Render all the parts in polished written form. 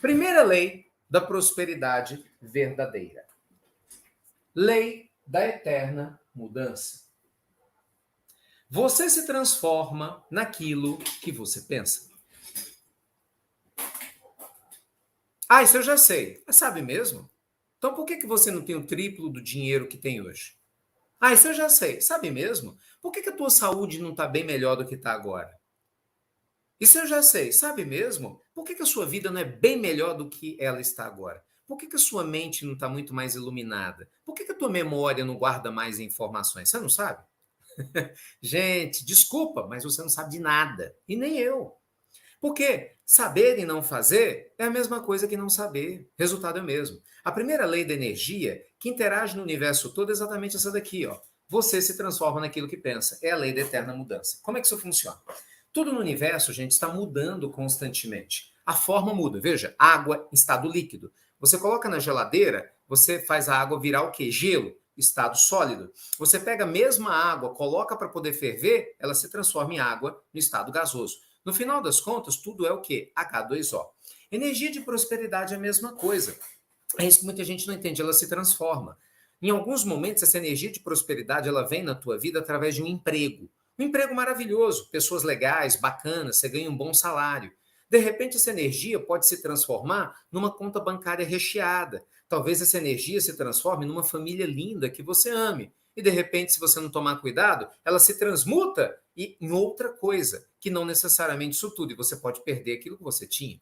Primeira lei da prosperidade verdadeira. Lei da eterna mudança. Você se transforma naquilo que você pensa. Ah, isso eu já sei. Sabe mesmo? Então por que você não tem o triplo do dinheiro que tem hoje? Ah, isso eu já sei. Sabe mesmo? Por que a tua saúde não está bem melhor do que está agora? Isso eu já sei. Sabe mesmo? Por que a sua vida não é bem melhor do que ela está agora? Por que a sua mente não está muito mais iluminada? Por que a tua memória não guarda mais informações? Você não sabe? Gente, desculpa, mas você não sabe de nada. E nem eu. Porque saber e não fazer é a mesma coisa que não saber. Resultado é o mesmo. A primeira lei da energia, que interage no universo todo, é exatamente essa daqui, ó. Você se transforma naquilo que pensa. É a lei da eterna mudança. Como é que isso funciona? Tudo no universo, gente, está mudando constantemente. A forma muda. Veja, água em estado líquido. Você coloca na geladeira, você faz a água virar o quê? Gelo, estado sólido. Você pega a mesma água, coloca para poder ferver, ela se transforma em água no estado gasoso. No final das contas, tudo é o quê? H2O. Energia de prosperidade é a mesma coisa. É isso que muita gente não entende, ela se transforma. Em alguns momentos, essa energia de prosperidade ela vem na tua vida através de um emprego. Um emprego maravilhoso, pessoas legais, bacanas, você ganha um bom salário. De repente, essa energia pode se transformar numa conta bancária recheada. Talvez essa energia se transforme numa família linda que você ame. E, de repente, se você não tomar cuidado, ela se transmuta em outra coisa, que não necessariamente isso tudo. E você pode perder aquilo que você tinha.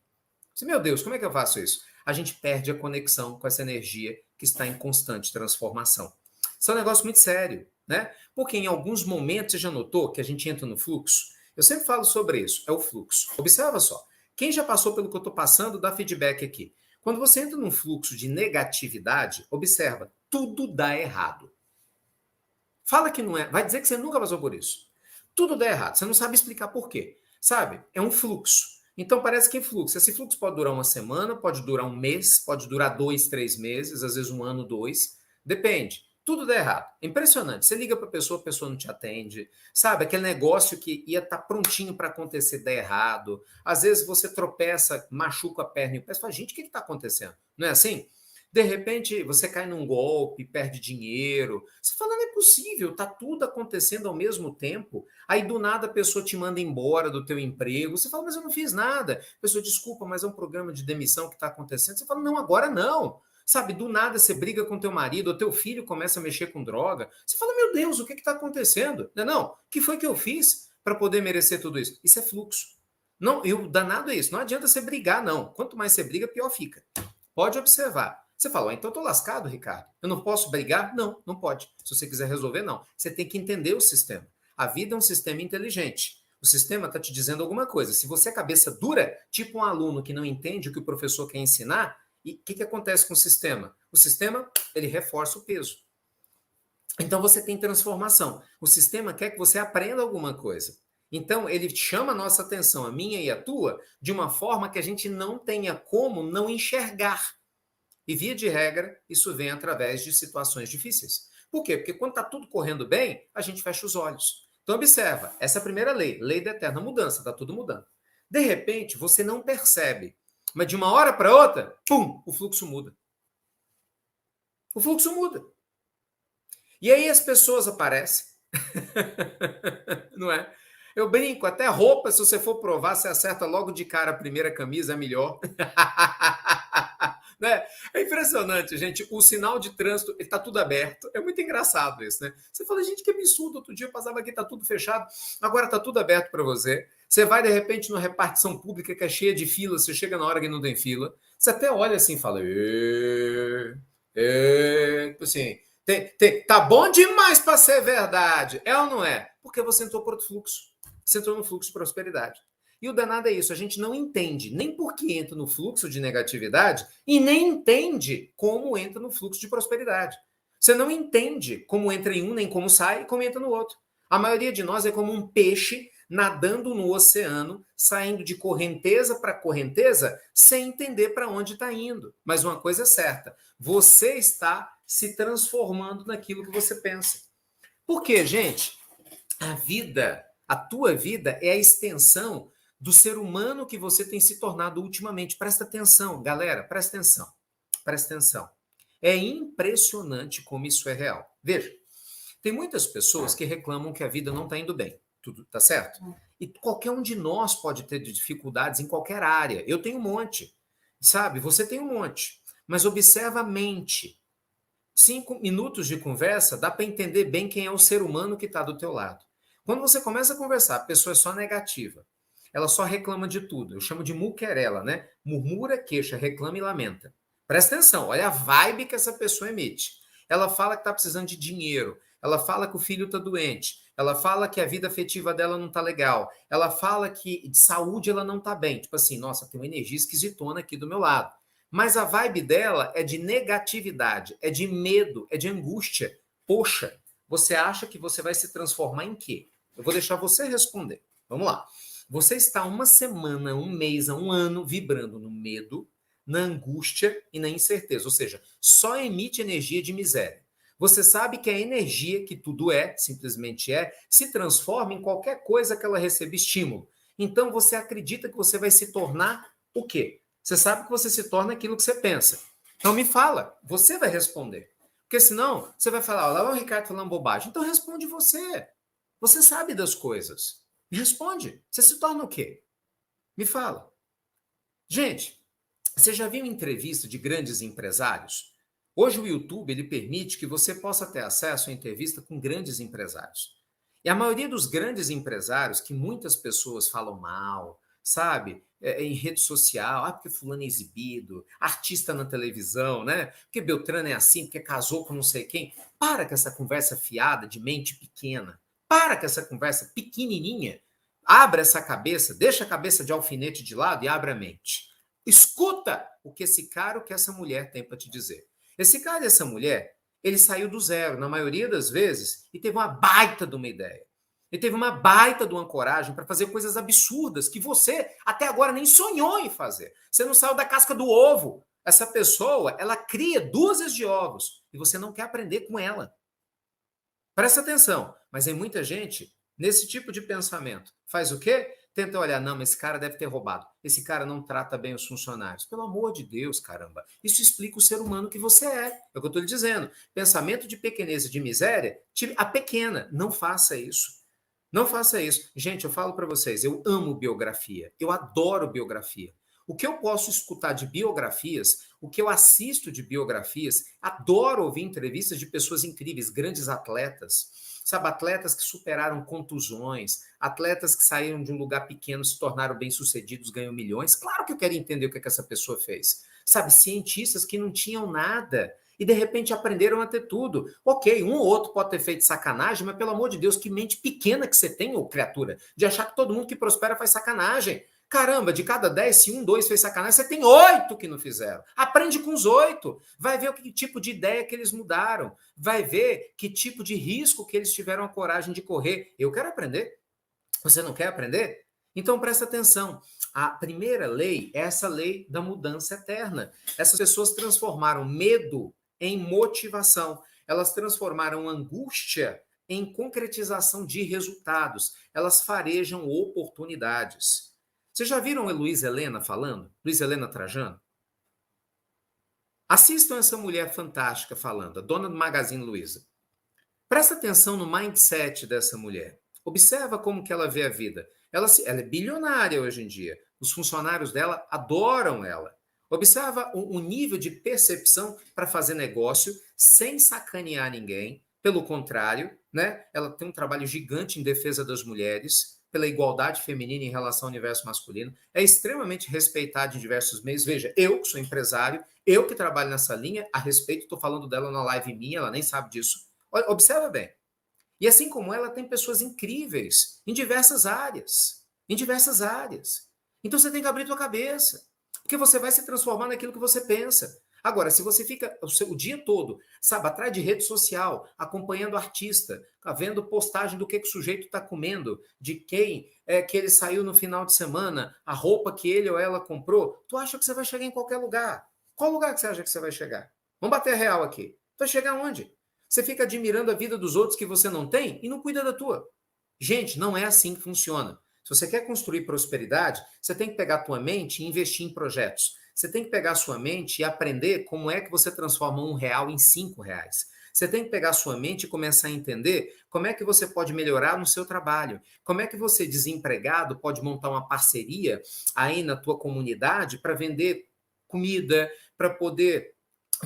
Meu Deus, como é que eu faço isso? A gente perde a conexão com essa energia que está em constante transformação. Isso é um negócio muito sério, né? Porque em alguns momentos, você já notou que a gente entra no fluxo? Eu sempre falo sobre isso, é o fluxo. Observa só. Quem já passou pelo que eu estou passando, dá feedback aqui. Quando você entra num fluxo de negatividade, observa, tudo dá errado. Fala que não é, vai dizer que você nunca passou por isso. Tudo dá errado, você não sabe explicar por quê. Sabe? É um fluxo. Então parece que é fluxo. Esse fluxo pode durar uma semana, pode durar um mês, pode durar 2, 3 meses, às vezes um ano, 2. Depende. Tudo dá errado. É impressionante. Você liga para a pessoa não te atende. Sabe? Aquele negócio que ia estar prontinho para acontecer dá errado. Às vezes você tropeça, machuca a perna e o pé. Você fala, gente, o que está acontecendo? Não é assim? De repente, você cai num golpe, perde dinheiro. Você fala, não é possível, tá tudo acontecendo ao mesmo tempo. Aí, do nada, a pessoa te manda embora do teu emprego. Você fala, mas eu não fiz nada. A pessoa, desculpa, mas é um programa de demissão que está acontecendo. Você fala, não, agora não. Sabe, do nada você briga com teu marido, ou teu filho começa a mexer com droga. Você fala, meu Deus, o que está acontecendo? Não, o que foi que eu fiz para poder merecer tudo isso? Isso é fluxo. Não, e o danado é isso. Não adianta você brigar, não. Quanto mais você briga, pior fica. Pode observar. Você fala, então eu tô lascado, Ricardo. Eu não posso brigar? Não, não pode. Se você quiser resolver, não. Você tem que entender o sistema. A vida é um sistema inteligente. O sistema está te dizendo alguma coisa. Se você é cabeça dura, tipo um aluno que não entende o que o professor quer ensinar, e o que acontece com o sistema? O sistema, ele reforça o peso. Então você tem transformação. O sistema quer que você aprenda alguma coisa. Então ele chama a nossa atenção, a minha e a tua, de uma forma que a gente não tenha como não enxergar. E, via de regra, isso vem através de situações difíceis. Por quê? Porque quando está tudo correndo bem, a gente fecha os olhos. Então, observa, essa é a primeira lei, lei da eterna mudança, está tudo mudando. De repente, você não percebe, mas de uma hora para outra, pum, o fluxo muda. O fluxo muda. E aí as pessoas aparecem. Não é? Eu brinco, até roupa, se você for provar, você acerta logo de cara a primeira camisa, é melhor. Né? É impressionante, gente. O sinal de trânsito está tudo aberto. É muito engraçado isso, né? Você fala, gente, que absurdo. Outro dia eu passava aqui, está tudo fechado. Agora está tudo aberto para você. Você vai, de repente, numa repartição pública que é cheia de filas. Você chega na hora que não tem fila. Você até olha assim e fala... assim, tá bom demais para ser verdade. É ou não é? Porque você entrou por outro fluxo. Você entrou no fluxo de prosperidade. E o danado é isso, a gente não entende nem por que entra no fluxo de negatividade e nem entende como entra no fluxo de prosperidade. Você não entende como entra em um, nem como sai e como entra no outro. A maioria de nós é como um peixe nadando no oceano, saindo de correnteza para correnteza, sem entender para onde está indo. Mas uma coisa é certa, você está se transformando naquilo que você pensa. Por quê, gente? A vida, a tua vida é a extensão do ser humano que você tem se tornado ultimamente. Presta atenção, galera, presta atenção. Presta atenção. É impressionante como isso é real. Veja, tem muitas pessoas que reclamam que a vida não está indo bem. Tudo tá certo? E qualquer um de nós pode ter dificuldades em qualquer área. Eu tenho um monte, sabe? Você tem um monte. Mas observa a mente. 5 minutos de conversa dá para entender bem quem é o ser humano que está do teu lado. Quando você começa a conversar, a pessoa é só negativa. Ela só reclama de tudo. Eu chamo de muquerela, né? Murmura, queixa, reclama e lamenta. Presta atenção, olha a vibe que essa pessoa emite. Ela fala que está precisando de dinheiro. Ela fala que o filho está doente. Ela fala que a vida afetiva dela não está legal. Ela fala que de saúde ela não está bem. Tipo assim, nossa, tem uma energia esquisitona aqui do meu lado. Mas a vibe dela é de negatividade, é de medo, é de angústia. Poxa, você acha que você vai se transformar em quê? Eu vou deixar você responder. Vamos lá. Você está uma semana, um mês, um ano vibrando no medo, na angústia e na incerteza. Ou seja, só emite energia de miséria. Você sabe que a energia que tudo é, simplesmente é, se transforma em qualquer coisa que ela receba estímulo. Então você acredita que você vai se tornar o quê? Você sabe que você se torna aquilo que você pensa. Então me fala, você vai responder. Porque senão você vai falar, lá vai o Ricardo falando bobagem. Então responde você. Você sabe das coisas. Me responde. Você se torna o quê? Me fala. Gente, você já viu entrevista de grandes empresários? Hoje o YouTube ele permite que você possa ter acesso a entrevista com grandes empresários. E a maioria dos grandes empresários, que muitas pessoas falam mal, sabe? Em rede social, porque fulano é exibido, artista na televisão, né? Porque Beltrano é assim, porque casou com não sei quem. Para com essa conversa fiada de mente pequena. Para com essa conversa pequenininha. Abra essa cabeça, deixa a cabeça de alfinete de lado e abra a mente. Escuta o que esse cara, o que essa mulher tem para te dizer. Esse cara e essa mulher, ele saiu do zero, na maioria das vezes, e teve uma baita de uma ideia. Ele teve uma baita de uma coragem para fazer coisas absurdas que você até agora nem sonhou em fazer. Você não saiu da casca do ovo. Essa pessoa, ela cria dúzias de ovos e você não quer aprender com ela. Presta atenção, mas tem muita gente nesse tipo de pensamento. Faz o quê? Tenta olhar, não, mas esse cara deve ter roubado. Esse cara não trata bem os funcionários. Pelo amor de Deus, caramba. Isso explica o ser humano que você é. É o que eu estou lhe dizendo. Pensamento de pequenez e de miséria, a pequena. Não faça isso. Não faça isso. Gente, eu falo para vocês, eu amo biografia. Eu adoro biografia. O que eu posso escutar de biografias, o que eu assisto de biografias, adoro ouvir entrevistas de pessoas incríveis, grandes atletas, sabe, atletas que superaram contusões, atletas que saíram de um lugar pequeno, se tornaram bem-sucedidos, ganham milhões. Claro que eu quero entender o que essa pessoa fez. Sabe, cientistas que não tinham nada e de repente aprenderam a ter tudo. Ok, um ou outro pode ter feito sacanagem, mas pelo amor de Deus, que mente pequena que você tem, ô criatura, de achar que todo mundo que prospera faz sacanagem. Caramba, de cada 10, se 1, 2 fez sacanagem, você tem 8 que não fizeram. Aprende com os 8. Vai ver o que tipo de ideia que eles mudaram. Vai ver que tipo de risco que eles tiveram a coragem de correr. Eu quero aprender. Você não quer aprender? Então presta atenção. A primeira lei é essa lei da mudança eterna. Essas pessoas transformaram medo em motivação. Elas transformaram angústia em concretização de resultados. Elas farejam oportunidades. Vocês já viram a Luiz Helena falando? Luiz Helena Trajano? Assistam essa mulher fantástica falando, a dona do Magazine Luiza. Presta atenção no mindset dessa mulher. Observa como que ela vê a vida. Ela é bilionária hoje em dia. Os funcionários dela adoram ela. Observa o nível de percepção para fazer negócio sem sacanear ninguém. Pelo contrário, né? Ela tem um trabalho gigante em defesa das mulheres, pela igualdade feminina em relação ao universo masculino, é extremamente respeitada em diversos meios. Veja, eu que sou empresário, eu que trabalho nessa linha, a respeito, estou falando dela na live minha, ela nem sabe disso. Observa bem. E assim como ela, tem pessoas incríveis em diversas áreas. Em diversas áreas. Então você tem que abrir tua cabeça, porque você vai se transformar naquilo que você pensa. Agora, se você fica o dia todo, sabe, atrás de rede social, acompanhando artista, vendo postagem do que o sujeito está comendo, de quem é que ele saiu no final de semana, a roupa que ele ou ela comprou, tu acha que você vai chegar em qualquer lugar? Qual lugar que você acha que você vai chegar? Vamos bater real aqui. Vai chegar onde? Você fica admirando a vida dos outros que você não tem e não cuida da tua. Gente, não é assim que funciona. Se você quer construir prosperidade, você tem que pegar a tua mente e investir em projetos. Você tem que pegar a sua mente e aprender como é que você transforma R$ 1 em R$ 5. Você tem que pegar a sua mente e começar a entender como é que você pode melhorar no seu trabalho. Como é que você, desempregado, pode montar uma parceria aí na tua comunidade para vender comida, para poder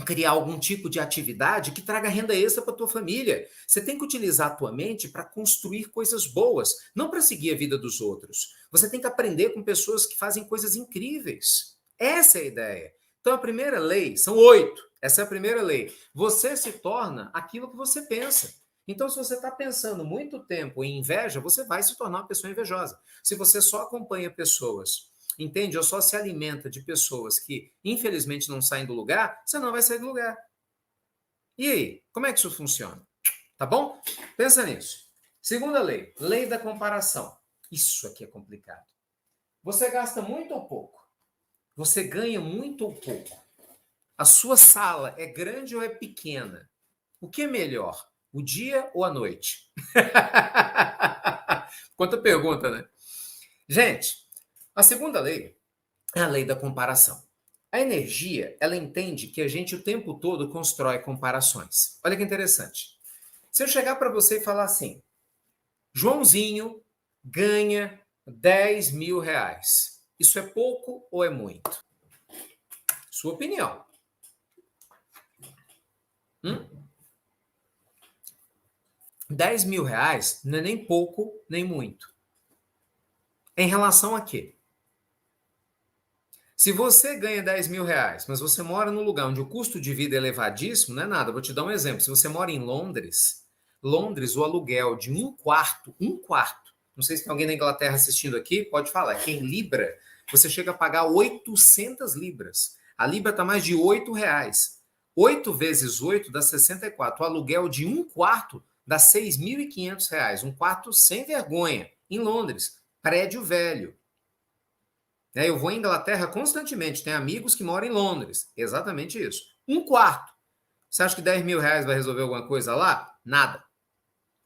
criar algum tipo de atividade que traga renda extra para tua família. Você tem que utilizar a tua mente para construir coisas boas, não para seguir a vida dos outros. Você tem que aprender com pessoas que fazem coisas incríveis. Essa é a ideia. Então a primeira lei, são 8. Essa é a primeira lei. Você se torna aquilo que você pensa. Então, se você está pensando muito tempo em inveja, você vai se tornar uma pessoa invejosa. Se você só acompanha pessoas, entende? Ou só se alimenta de pessoas que, infelizmente, não saem do lugar, você não vai sair do lugar. E aí, como é que isso funciona? Tá bom? Pensa nisso. Segunda lei, lei da comparação. Isso aqui é complicado. Você gasta muito ou pouco? Você ganha muito ou pouco? A sua sala é grande ou é pequena? O que é melhor? O dia ou a noite? Quanta pergunta, né? Gente, a segunda lei é a lei da comparação. A energia, ela entende que a gente o tempo todo constrói comparações. Olha que interessante. Se eu chegar para você e falar assim, Joãozinho ganha R$ 10.000. Isso é pouco ou é muito? Sua opinião. 10 mil reais não é nem pouco, nem muito. Em relação a quê? Se você ganha R$ 10.000, mas você mora num lugar onde o custo de vida é elevadíssimo, não é nada. Vou te dar um exemplo. Se você mora em Londres, o aluguel de um quarto, não sei se tem alguém na Inglaterra assistindo aqui, pode falar, que em Libra, você chega a pagar 800 libras. A Libra está mais de R$ 8. 8 vezes 8 dá 64. O aluguel de um quarto dá R$ 6.500. Um quarto sem vergonha, em Londres. Prédio velho. Eu vou em Inglaterra constantemente, tenho amigos que moram em Londres. Exatamente isso. Um quarto. Você acha que R$ 10.000 vai resolver alguma coisa lá? Nada.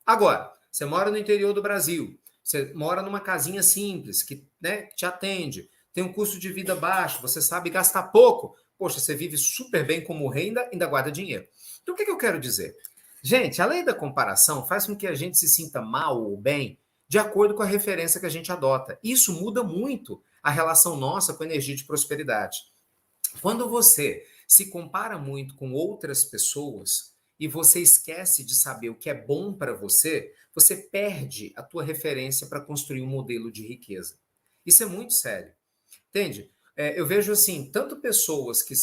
Agora, você mora no interior do Brasil, você mora numa casinha simples, que te atende, tem um custo de vida baixo, você sabe gastar pouco. Poxa, você vive super bem como rei, ainda guarda dinheiro. Então, o que eu quero dizer? Gente, a lei da comparação faz com que a gente se sinta mal ou bem de acordo com a referência que a gente adota. Isso muda muito a relação nossa com a energia de prosperidade. Quando você se compara muito com outras pessoas e você esquece de saber o que é bom para você, você perde a tua referência para construir um modelo de riqueza. Isso é muito sério. Entende? Eu vejo assim, tanto pessoas que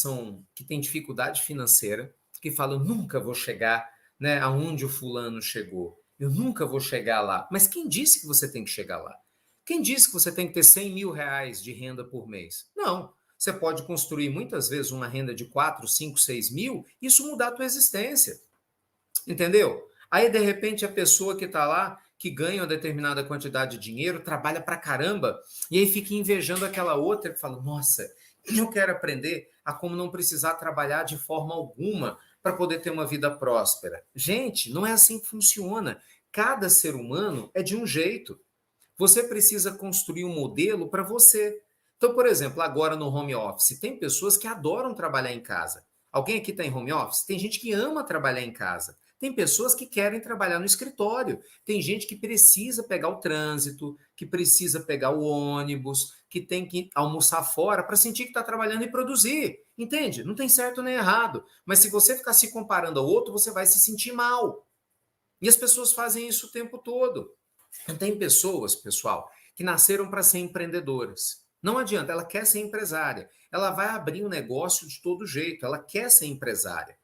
têm dificuldade financeira, que falam, nunca vou chegar, né, aonde o fulano chegou. Eu nunca vou chegar lá. Mas quem disse que você tem que chegar lá? Quem disse que você tem que ter R$ 100.000 de renda por mês? Não. Você pode construir muitas vezes uma renda de 4, 5, 6 mil e isso mudar a tua existência. Entendeu? Aí, de repente, a pessoa que está lá, que ganha uma determinada quantidade de dinheiro, trabalha pra caramba, e aí fica invejando aquela outra que fala, nossa, eu quero aprender a como não precisar trabalhar de forma alguma para poder ter uma vida próspera. Gente, não é assim que funciona. Cada ser humano é de um jeito. Você precisa construir um modelo para você. Então, por exemplo, agora no home office, tem pessoas que adoram trabalhar em casa. Alguém aqui está em home office? Tem gente que ama trabalhar em casa. Tem pessoas que querem trabalhar no escritório. Tem gente que precisa pegar o trânsito, que precisa pegar o ônibus, que tem que almoçar fora para sentir que está trabalhando e produzir. Entende? Não tem certo nem errado. Mas se você ficar se comparando ao outro, você vai se sentir mal. E as pessoas fazem isso o tempo todo. Tem pessoas, pessoal, que nasceram para ser empreendedoras. Não adianta, ela quer ser empresária. Ela vai abrir um negócio de todo jeito, ela quer ser empresária.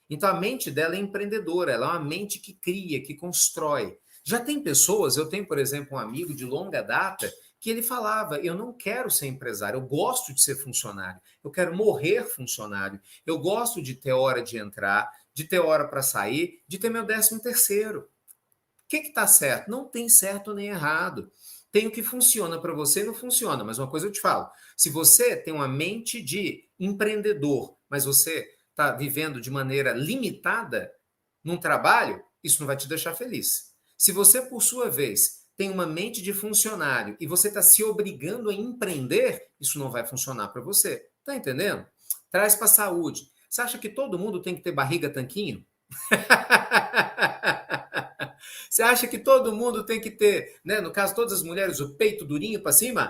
Então a mente dela é empreendedora, ela é uma mente que cria, que constrói. Já tem pessoas, eu tenho, por exemplo, um amigo de longa data que ele falava, eu não quero ser empresário, eu gosto de ser funcionário, eu quero morrer funcionário, eu gosto de ter hora de entrar, de ter hora para sair, de ter meu 13º. O que está certo? Não tem certo nem errado. Tem o que funciona para você e não funciona. Mas uma coisa eu te falo: se você tem uma mente de empreendedor, mas você está vivendo de maneira limitada num trabalho, isso não vai te deixar feliz. Se você, por sua vez, tem uma mente de funcionário e você está se obrigando a empreender, isso não vai funcionar para você. Tá entendendo? Traz para a saúde. Você acha que todo mundo tem que ter barriga tanquinho? Você acha que todo mundo tem que ter, né, no caso, todas as mulheres, o peito durinho para cima?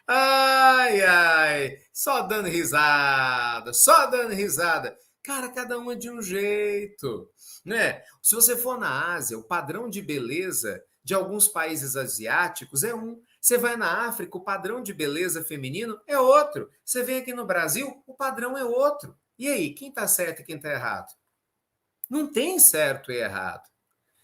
Ai, ai, só dando risada, só dando risada. Cara, cada um é de um jeito, né? Se você for na Ásia, o padrão de beleza de alguns países asiáticos é um. Você vai na África, o padrão de beleza feminino é outro. Você vem aqui no Brasil, o padrão é outro. E aí, quem tá certo e quem tá errado? Não tem certo e errado.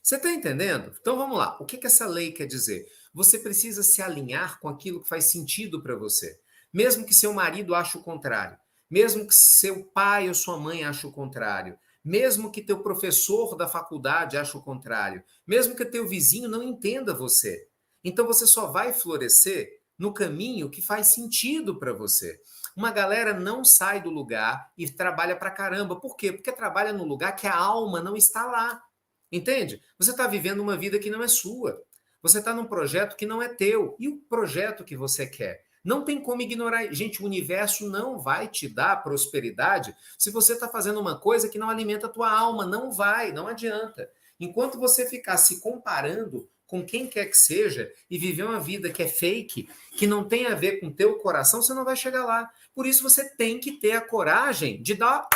Você está entendendo? Então vamos lá. O que que essa lei quer dizer? Você precisa se alinhar com aquilo que faz sentido para você. Mesmo que seu marido ache o contrário. Mesmo que seu pai ou sua mãe ache o contrário. Mesmo que teu professor da faculdade ache o contrário. Mesmo que teu vizinho não entenda você. Então você só vai florescer no caminho que faz sentido para você. Uma galera não sai do lugar e trabalha pra caramba. Por quê? Porque trabalha no lugar que a alma não está lá. Entende? Você está vivendo uma vida que não é sua. Você está num projeto que não é teu. E o projeto que você quer? Não tem como ignorar. Gente, o universo não vai te dar prosperidade se você está fazendo uma coisa que não alimenta a tua alma. Não vai, não adianta. Enquanto você ficar se comparando com quem quer que seja e viver uma vida que é fake, que não tem a ver com o teu coração, você não vai chegar lá. Por isso você tem que ter a coragem de dar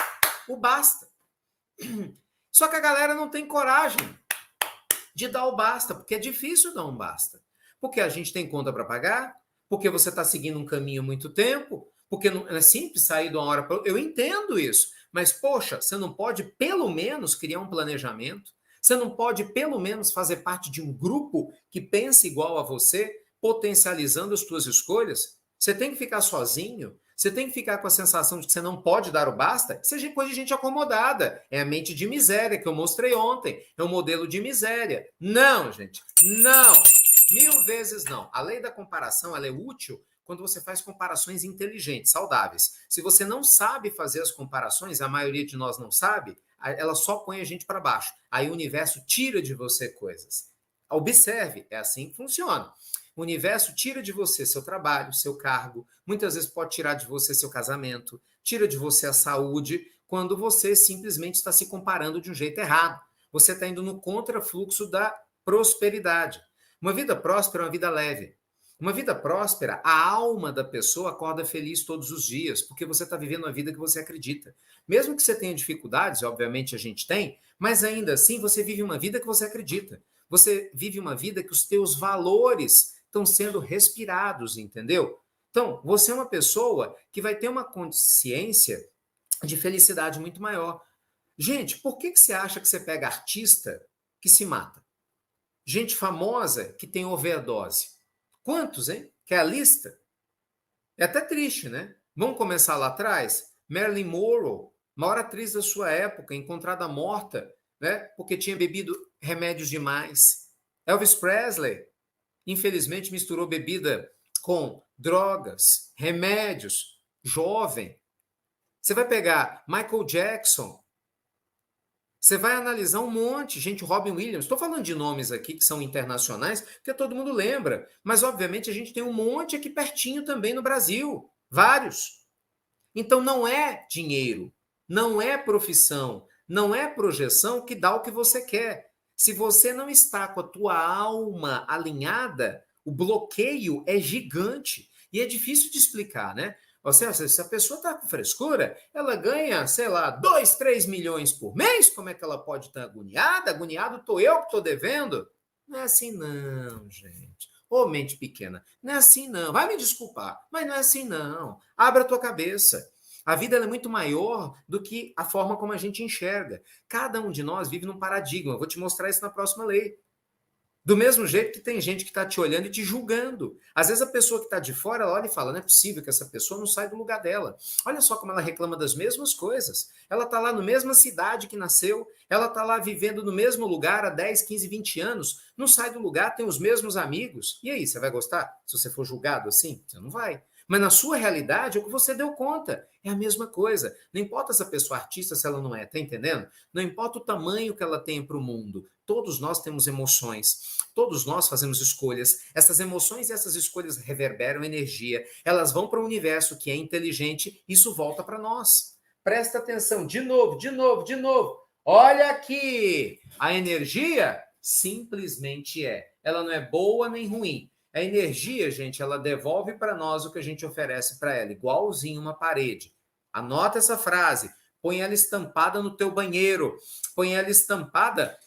o basta. Só que a galera não tem coragem de dar o basta, porque é difícil dar um basta. Porque a gente tem conta para pagar, porque você está seguindo um caminho há muito tempo, porque não é simples sair de uma hora para outra. Eu entendo isso, mas, poxa, você não pode pelo menos criar um planejamento? Você não pode pelo menos fazer parte de um grupo que pense igual a você, potencializando as suas escolhas? Você tem que ficar sozinho? Você tem que ficar com a sensação de que você não pode dar o basta? Isso é coisa de gente acomodada. É a mente de miséria que eu mostrei ontem. É um modelo de miséria. Não, gente. Não. 1000 vezes não. A lei da comparação ela é útil quando você faz comparações inteligentes, saudáveis. Se você não sabe fazer as comparações, a maioria de nós não sabe, ela só põe a gente para baixo. Aí o universo tira de você coisas. Observe, é assim que funciona. O universo tira de você seu trabalho, seu cargo, muitas vezes pode tirar de você seu casamento, tira de você a saúde, quando você simplesmente está se comparando de um jeito errado. Você está indo no contrafluxo da prosperidade. Uma vida próspera é uma vida leve. Uma vida próspera, a alma da pessoa acorda feliz todos os dias, porque você está vivendo a vida que você acredita. Mesmo que você tenha dificuldades, obviamente a gente tem, mas ainda assim você vive uma vida que você acredita. Você vive uma vida que os teus valores estão sendo respirados, entendeu? Então, você é uma pessoa que vai ter uma consciência de felicidade muito maior. Gente, por que você acha que você pega artista que se mata? Gente famosa que tem overdose. Quantos, hein? Quer a lista? É até triste, né? Vamos começar lá atrás? Marilyn Monroe, maior atriz da sua época, encontrada morta, né? Porque tinha bebido remédios demais. Elvis Presley, infelizmente, misturou bebida com drogas, remédios, jovem. Você vai pegar Michael Jackson, você vai analisar um monte, gente, Robin Williams. Estou falando de nomes aqui que são internacionais, porque todo mundo lembra. Mas, obviamente, a gente tem um monte aqui pertinho também no Brasil. Vários. Então, não é dinheiro, não é profissão, não é projeção que dá o que você quer. Se você não está com a tua alma alinhada, o bloqueio é gigante. E é difícil de explicar, né? Ou seja, se a pessoa está com frescura, ela ganha, sei lá, 2, 3 milhões por mês, como é que ela pode estar agoniada? Agoniado estou eu que estou devendo? Não é assim não, gente. Ô, mente pequena, não é assim não. Vai me desculpar, mas não é assim não. Abra a tua cabeça. A vida é muito maior do que a forma como a gente enxerga. Cada um de nós vive num paradigma. Eu vou te mostrar isso na próxima lei. Do mesmo jeito que tem gente que está te olhando e te julgando. Às vezes a pessoa que está de fora, ela olha e fala, não é possível que essa pessoa não saia do lugar dela. Olha só como ela reclama das mesmas coisas. Ela está lá na mesma cidade que nasceu, ela está lá vivendo no mesmo lugar há 10, 15, 20 anos, não sai do lugar, tem os mesmos amigos. E aí, você vai gostar? Se você for julgado assim? Você não vai. Mas na sua realidade, é o que você deu conta. É a mesma coisa. Não importa essa pessoa artista se ela não é, tá entendendo? Não importa o tamanho que ela tem para o mundo. Todos nós temos emoções. Todos nós fazemos escolhas. Essas emoções e essas escolhas reverberam energia. Elas vão para o universo que é inteligente. Isso volta para nós. Presta atenção. De novo, de novo, de novo. Olha aqui. A energia simplesmente é. Ela não é boa nem ruim. A energia, gente, ela devolve para nós o que a gente oferece para ela, igualzinho uma parede. Anota essa frase, põe ela estampada no teu banheiro, põe ela estampada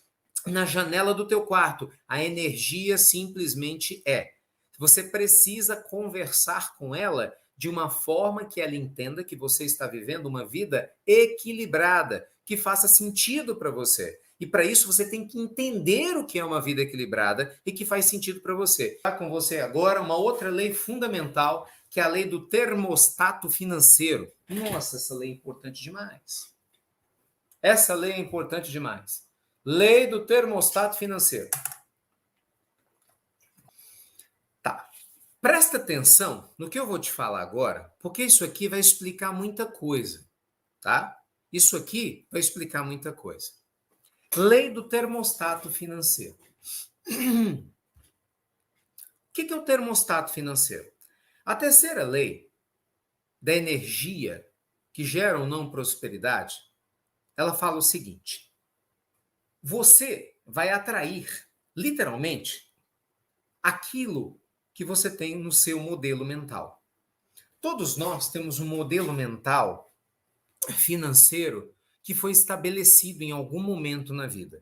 na janela do teu quarto. A energia simplesmente é. Você precisa conversar com ela de uma forma que ela entenda que você está vivendo uma vida equilibrada, que faça sentido para você. E para isso você tem que entender o que é uma vida equilibrada e que faz sentido para você. Está com você agora uma outra lei fundamental, que é a lei do termostato financeiro. Nossa, essa lei é importante demais. Essa lei é importante demais. Lei do termostato financeiro. Tá. Presta atenção no que eu vou te falar agora, porque isso aqui vai explicar muita coisa, tá? Isso aqui vai explicar muita coisa. Lei do termostato financeiro. O que é o termostato financeiro? A terceira lei da energia que gera ou não prosperidade, ela fala o seguinte: você vai atrair, literalmente, aquilo que você tem no seu modelo mental. Todos nós temos um modelo mental financeiro que foi estabelecido em algum momento na vida.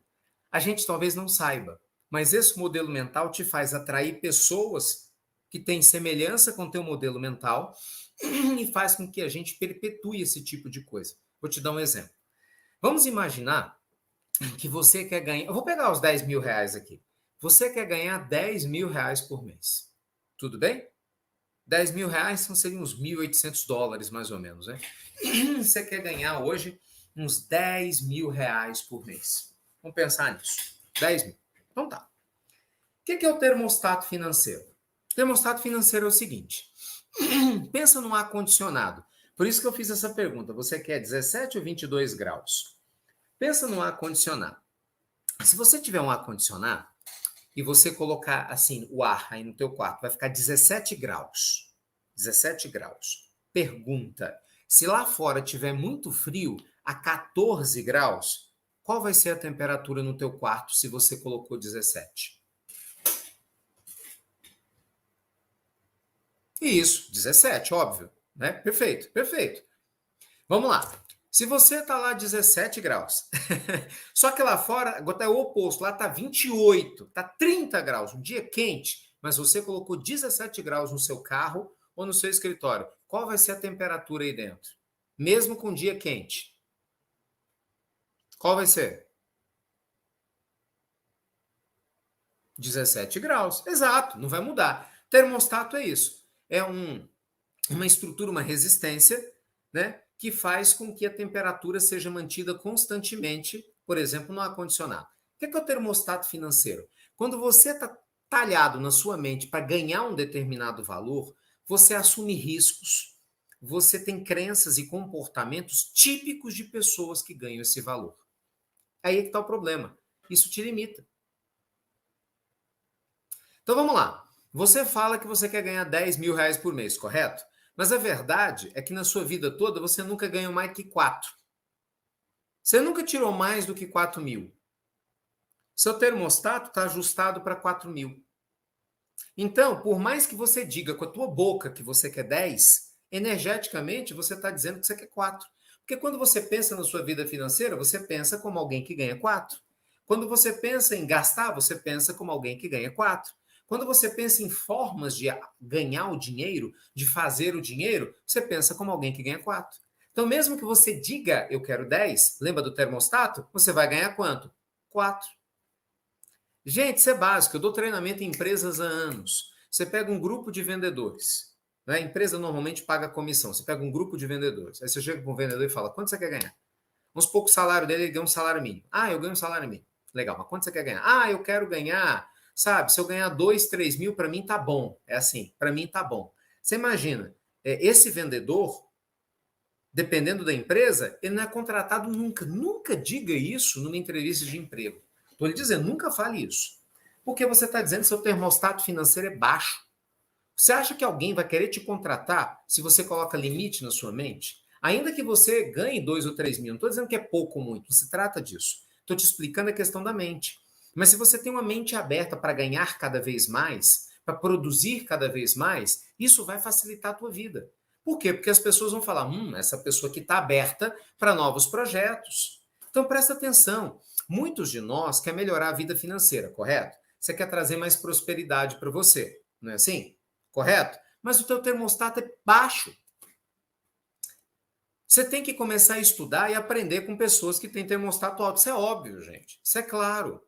A gente talvez não saiba, mas esse modelo mental te faz atrair pessoas que têm semelhança com o teu modelo mental e faz com que a gente perpetue esse tipo de coisa. Vou te dar um exemplo. Vamos imaginar que você quer ganhar... Eu vou pegar os 10 mil reais aqui. Você quer ganhar 10 mil reais por mês. Tudo bem? 10 mil reais seriam uns 1.800 dólares, mais ou menos, né? Você quer ganhar hoje uns 10 mil reais por mês. Vamos pensar nisso. 10 mil. Então tá. O que é o termostato financeiro? O termostato financeiro é o seguinte. Pensa num ar-condicionado. Por isso que eu fiz essa pergunta. Você quer 17 ou 22 graus? Pensa num ar-condicionado. Se você tiver um ar-condicionado e você colocar assim o ar aí no teu quarto, vai ficar 17 graus. 17 graus. Pergunta: se lá fora tiver muito frio, a 14 graus, qual vai ser a temperatura no teu quarto se você colocou 17? Isso, 17, óbvio, né? Perfeito, perfeito. Vamos lá. Se você está lá 17 graus, só que lá fora agora é o oposto, lá está 28, está 30 graus, um dia quente, mas você colocou 17 graus no seu carro ou no seu escritório, qual vai ser a temperatura aí dentro? Mesmo com dia quente. Qual vai ser? 17 graus. Exato, não vai mudar. Termostato é isso. É uma estrutura, uma resistência, né, que faz com que a temperatura seja mantida constantemente, por exemplo, no ar-condicionado. O que é o termostato financeiro? Quando você está talhado na sua mente para ganhar um determinado valor, você assume riscos, você tem crenças e comportamentos típicos de pessoas que ganham esse valor. Aí é que está o problema. Isso te limita. Então vamos lá. Você fala que você quer ganhar 10 mil reais por mês, correto? Mas a verdade é que na sua vida toda você nunca ganhou mais que 4. Você nunca tirou mais do que 4 mil. Seu termostato está ajustado para 4 mil. Então, por mais que você diga com a tua boca que você quer 10, energeticamente você está dizendo que você quer 4. Porque quando você pensa na sua vida financeira, você pensa como alguém que ganha 4. Quando você pensa em gastar, você pensa como alguém que ganha 4. Quando você pensa em formas de ganhar o dinheiro, de fazer o dinheiro, você pensa como alguém que ganha 4. Então, mesmo que você diga, eu quero 10, lembra do termostato? Você vai ganhar quanto? 4. Gente, isso é básico. Eu dou treinamento em empresas há anos. Você pega um grupo de vendedores. Né? A empresa normalmente paga comissão. Você pega um grupo de vendedores. Aí você chega para um vendedor e fala, quanto você quer ganhar? Vamos supor que o salário dele, ele ganha um salário mínimo. Ah, eu ganho um salário mínimo. Legal, mas quanto você quer ganhar? Ah, eu quero ganhar, sabe, se eu ganhar 2, 3 mil, para mim tá bom. É assim, para mim tá bom. Você imagina, esse vendedor, dependendo da empresa, ele não é contratado nunca. Nunca diga isso numa entrevista de emprego. Estou lhe dizendo, nunca fale isso. Porque você está dizendo que seu termostato financeiro é baixo. Você acha que alguém vai querer te contratar se você coloca limite na sua mente? Ainda que você ganhe 2 ou 3 mil, não estou dizendo que é pouco ou muito, não se trata disso. Estou te explicando a questão da mente. Mas se você tem uma mente aberta para ganhar cada vez mais, para produzir cada vez mais, isso vai facilitar a tua vida. Por quê? Porque as pessoas vão falar, essa pessoa aqui está aberta para novos projetos. Então presta atenção. Muitos de nós querem melhorar a vida financeira, correto? Você quer trazer mais prosperidade para você, não é assim? Correto? Mas o teu termostato é baixo. Você tem que começar a estudar e aprender com pessoas que têm termostato alto. Isso é óbvio, gente. Isso é claro.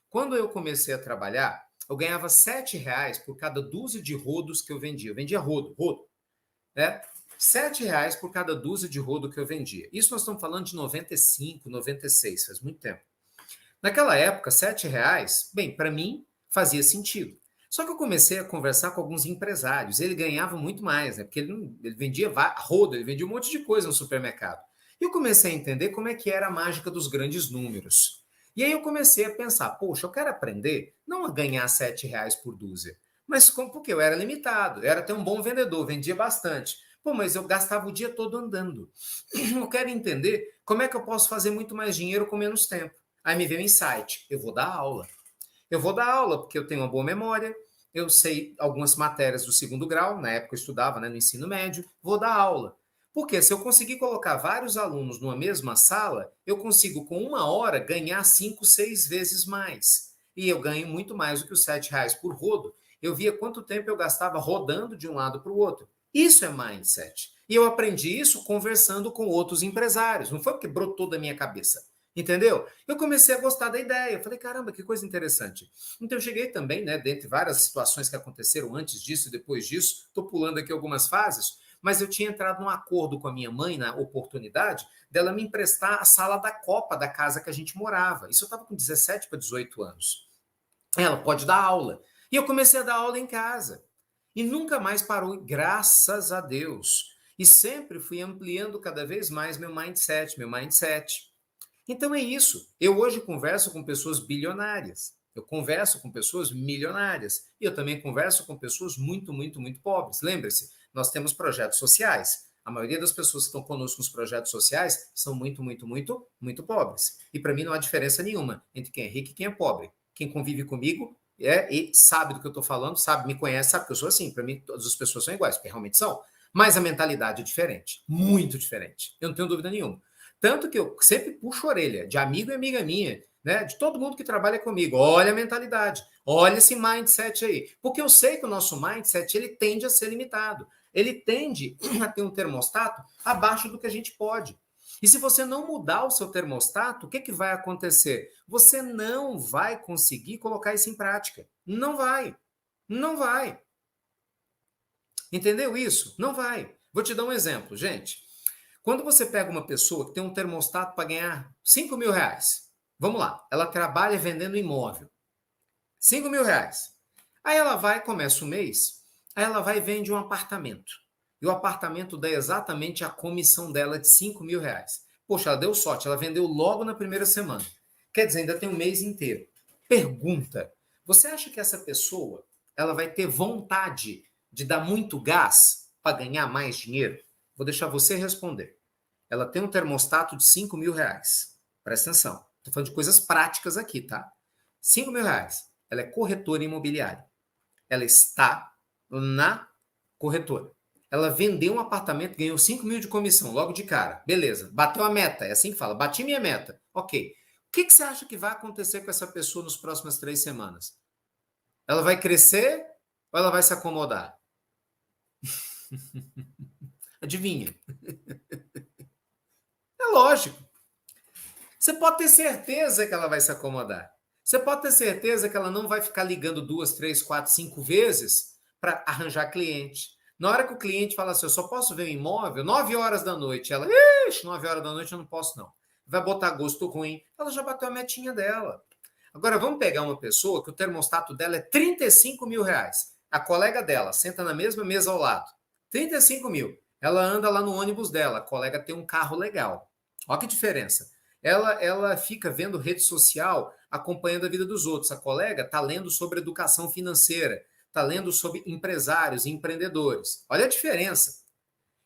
Quando eu comecei a trabalhar, eu ganhava R$ 7 por cada dúzia de rodos que eu vendia. Eu vendia rodo. Né? R$ 7 por cada dúzia de rodo que eu vendia. Isso nós estamos falando de 95, 96, faz muito tempo. Naquela época, R$ 7, bem, para mim, fazia sentido. Só que eu comecei a conversar com alguns empresários. Ele ganhava muito mais, né? Porque ele vendia rodo, ele vendia um monte de coisa no supermercado. E eu comecei a entender como é que era a mágica dos grandes números. E aí eu comecei a pensar, poxa, eu quero aprender não a ganhar R$ 7 por dúzia, mas porque eu era limitado, eu era até um bom vendedor, vendia bastante. Pô, mas eu gastava o dia todo andando. Eu quero entender como é que eu posso fazer muito mais dinheiro com menos tempo. Aí me veio um insight, eu vou dar aula. Eu vou dar aula porque eu tenho uma boa memória, eu sei algumas matérias do 2º grau, na época eu estudava, né, no ensino médio, vou dar aula. Porque se eu conseguir colocar vários alunos numa mesma sala, eu consigo com 1 hora ganhar 5, 6 vezes mais. E eu ganho muito mais do que os R$ 7 por rodo. Eu via quanto tempo eu gastava rodando de um lado para o outro. Isso é mindset. E eu aprendi isso conversando com outros empresários. Não foi porque brotou da minha cabeça. Entendeu? Eu comecei a gostar da ideia. Eu falei, caramba, que coisa interessante. Então eu cheguei também, né, dentre várias situações que aconteceram antes disso e depois disso, estou pulando aqui algumas fases, mas eu tinha entrado num acordo com a minha mãe na oportunidade dela me emprestar a sala da copa da casa que a gente morava. Isso eu estava com 17 para 18 anos. Ela pode dar aula. E eu comecei a dar aula em casa. E nunca mais parou, graças a Deus. E sempre fui ampliando cada vez mais meu mindset. Então é isso. Eu hoje converso com pessoas bilionárias. Eu converso com pessoas milionárias. E eu também converso com pessoas muito, muito, muito pobres. Lembre-se, nós temos projetos sociais. A maioria das pessoas que estão conosco nos projetos sociais são muito, muito, muito, muito pobres. E para mim não há diferença nenhuma entre quem é rico e quem é pobre. Quem convive comigo e sabe do que eu estou falando, sabe, me conhece, sabe que eu sou assim. Para mim, todas as pessoas são iguais, porque realmente são. Mas a mentalidade é diferente, muito diferente. Eu não tenho dúvida nenhuma. Tanto que eu sempre puxo a orelha de amigo e amiga minha, né? De todo mundo que trabalha comigo. Olha a mentalidade, olha esse mindset aí. Porque eu sei que o nosso mindset ele tende a ser limitado. Ele tende a ter um termostato abaixo do que a gente pode. E se você não mudar o seu termostato, o que, que vai acontecer? Você não vai conseguir colocar isso em prática. Não vai. Não vai. Entendeu isso? Não vai. Vou te dar um exemplo, gente. Quando você pega uma pessoa que tem um termostato para ganhar R$ 5.000, vamos lá, ela trabalha vendendo imóvel, R$ 5.000. Aí ela vai, começa o mês, aí ela vai e vende um apartamento. E o apartamento dá exatamente a comissão dela de R$ 5.000. Poxa, ela deu sorte, ela vendeu logo na primeira semana. Quer dizer, ainda tem um mês inteiro. Pergunta, você acha que essa pessoa ela vai ter vontade de dar muito gás para ganhar mais dinheiro? Vou deixar você responder. Ela tem um termostato de R$ 5.000. Presta atenção. Estou falando de coisas práticas aqui, tá? R$ 5.000. Ela é corretora imobiliária. Ela está na corretora. Ela vendeu um apartamento, ganhou 5 mil de comissão, logo de cara. Beleza, bateu a meta, é assim que fala, bati minha meta. Ok. O que você acha que vai acontecer com essa pessoa nas próximas 3 semanas? Ela vai crescer ou ela vai se acomodar? Adivinha? É lógico. Você pode ter certeza que ela vai se acomodar. Você pode ter certeza que ela não vai ficar ligando 2, 3, 4, 5 vezes para arranjar cliente. Na hora que o cliente fala assim, eu só posso ver um imóvel 9 horas da noite. Ela, 9 horas da noite eu não posso não. Vai botar gosto ruim. Ela já bateu a metinha dela. Agora vamos pegar uma pessoa que o termostato dela é R$ 35.000. A colega dela senta na mesma mesa ao lado. 35 mil. Ela anda lá no ônibus dela, a colega tem um carro legal. Olha que diferença. Ela fica vendo rede social, acompanhando a vida dos outros. A colega está lendo sobre educação financeira, está lendo sobre empresários e empreendedores. Olha a diferença.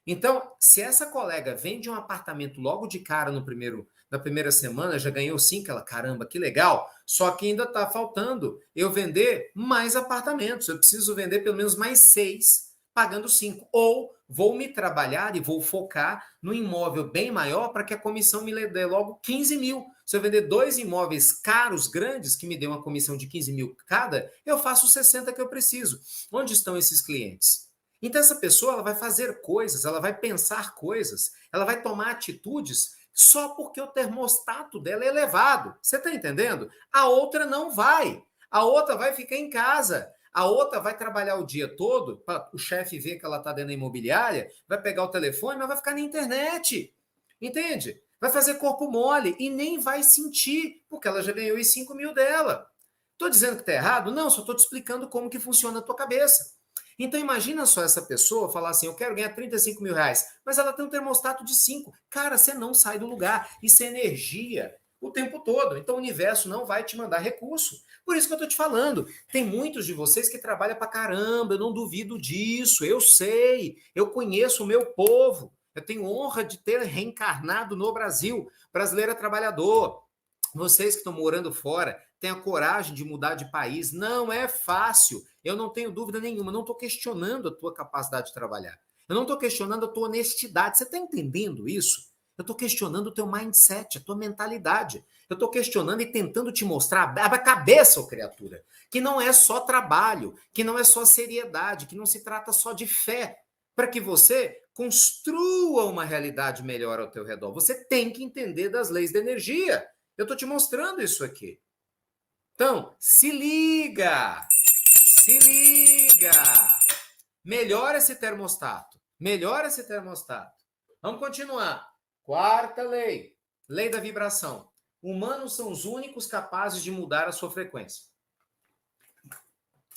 Então, se essa colega vende um apartamento logo de cara na primeira semana, já ganhou 5, ela, caramba, que legal, só que ainda está faltando eu vender mais apartamentos, eu preciso vender pelo menos mais 6, pagando 5. Ou vou me trabalhar e vou focar no imóvel bem maior para que a comissão me dê logo 15 mil. Se eu vender 2 imóveis caros, grandes, que me dê uma comissão de 15 mil cada, eu faço 60 que eu preciso. Onde estão esses clientes? Então, essa pessoa ela vai fazer coisas, ela vai pensar coisas, ela vai tomar atitudes só porque o termostato dela é elevado. Você está entendendo? A outra não vai. A outra vai ficar em casa. A outra vai trabalhar o dia todo, para o chefe ver que ela está dentro da imobiliária, vai pegar o telefone, mas vai ficar na internet. Entende? Vai fazer corpo mole e nem vai sentir, porque ela já ganhou os 5 mil dela. Estou dizendo que está errado? Não, só estou te explicando como que funciona a tua cabeça. Então imagina só essa pessoa falar assim, eu quero ganhar 35 mil reais, mas ela tem um termostato de 5. Cara, você não sai do lugar. Isso é energia o tempo todo. Então o universo não vai te mandar recurso. Por isso que eu estou te falando. Tem muitos de vocês que trabalham pra caramba, eu não duvido disso, eu sei, eu conheço o meu povo. Eu tenho honra de ter reencarnado no Brasil. Brasileiro é trabalhador. Vocês que estão morando fora, tenham a coragem de mudar de país. Não é fácil. Eu não tenho dúvida nenhuma. Não estou questionando a tua capacidade de trabalhar. Eu não estou questionando a tua honestidade. Você está entendendo isso? Eu estou questionando o teu mindset, a tua mentalidade. Eu estou questionando e tentando te mostrar a cabeça, ô criatura, que não é só trabalho, que não é só seriedade, que não se trata só de fé, para que você construa uma realidade melhor ao teu redor. Você tem que entender das leis da energia. Eu estou te mostrando isso aqui. Então, se liga! Se liga! Melhora esse termostato. Melhora esse termostato. Vamos continuar. Quarta lei. Lei da vibração. Humanos são os únicos capazes de mudar a sua frequência.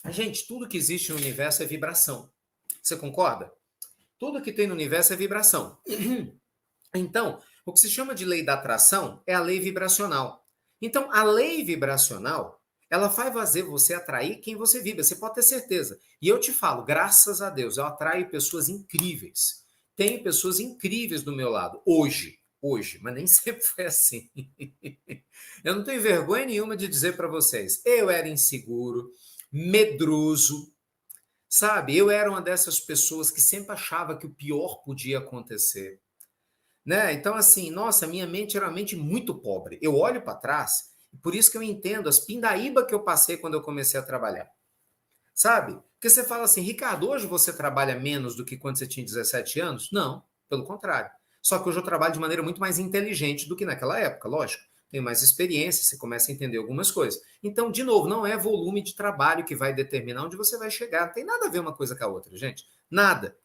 Gente, tudo que existe no universo é vibração. Você concorda? Tudo que tem no universo é vibração. Então, o que se chama de lei da atração é a lei vibracional. Então, a lei vibracional, ela vai fazer você atrair quem você vibra, você pode ter certeza. E eu te falo, graças a Deus, eu atraio pessoas incríveis. Tem pessoas incríveis do meu lado, hoje, mas nem sempre foi assim. Eu não tenho vergonha nenhuma de dizer para vocês, eu era inseguro, medroso, sabe? Eu era uma dessas pessoas que sempre achava que o pior podia acontecer. Né? Então, assim, nossa, minha mente era uma mente muito pobre. Eu olho para trás, e por isso que eu entendo as pindaíba que eu passei quando eu comecei a trabalhar. Sabe? Porque você fala assim, Ricardo, hoje você trabalha menos do que quando você tinha 17 anos? Não, pelo contrário. Só que hoje eu trabalho de maneira muito mais inteligente do que naquela época, lógico. Tenho mais experiência, você começa a entender algumas coisas. Então, de novo, não é volume de trabalho que vai determinar onde você vai chegar. Não tem nada a ver uma coisa com a outra, gente. Nada.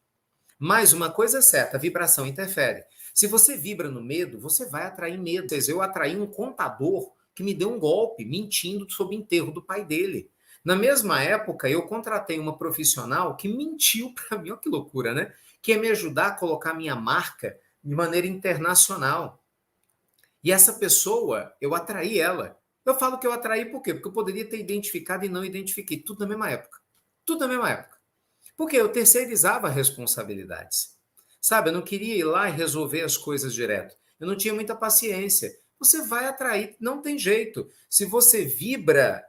Mas uma coisa é certa, a vibração interfere. Se você vibra no medo, você vai atrair medo. Eu atraí um contador que me deu um golpe, mentindo sobre o enterro do pai dele. Na mesma época, eu contratei uma profissional que mentiu para mim, olha que loucura, né? Que ia me ajudar a colocar minha marca de maneira internacional. E essa pessoa, eu atraí ela. Eu falo que eu atraí por quê? Porque eu poderia ter identificado e não identifiquei. Tudo na mesma época. Tudo na mesma época. Porque eu terceirizava responsabilidades. Sabe, eu não queria ir lá e resolver as coisas direto. Eu não tinha muita paciência. Você vai atrair, não tem jeito. Se você vibra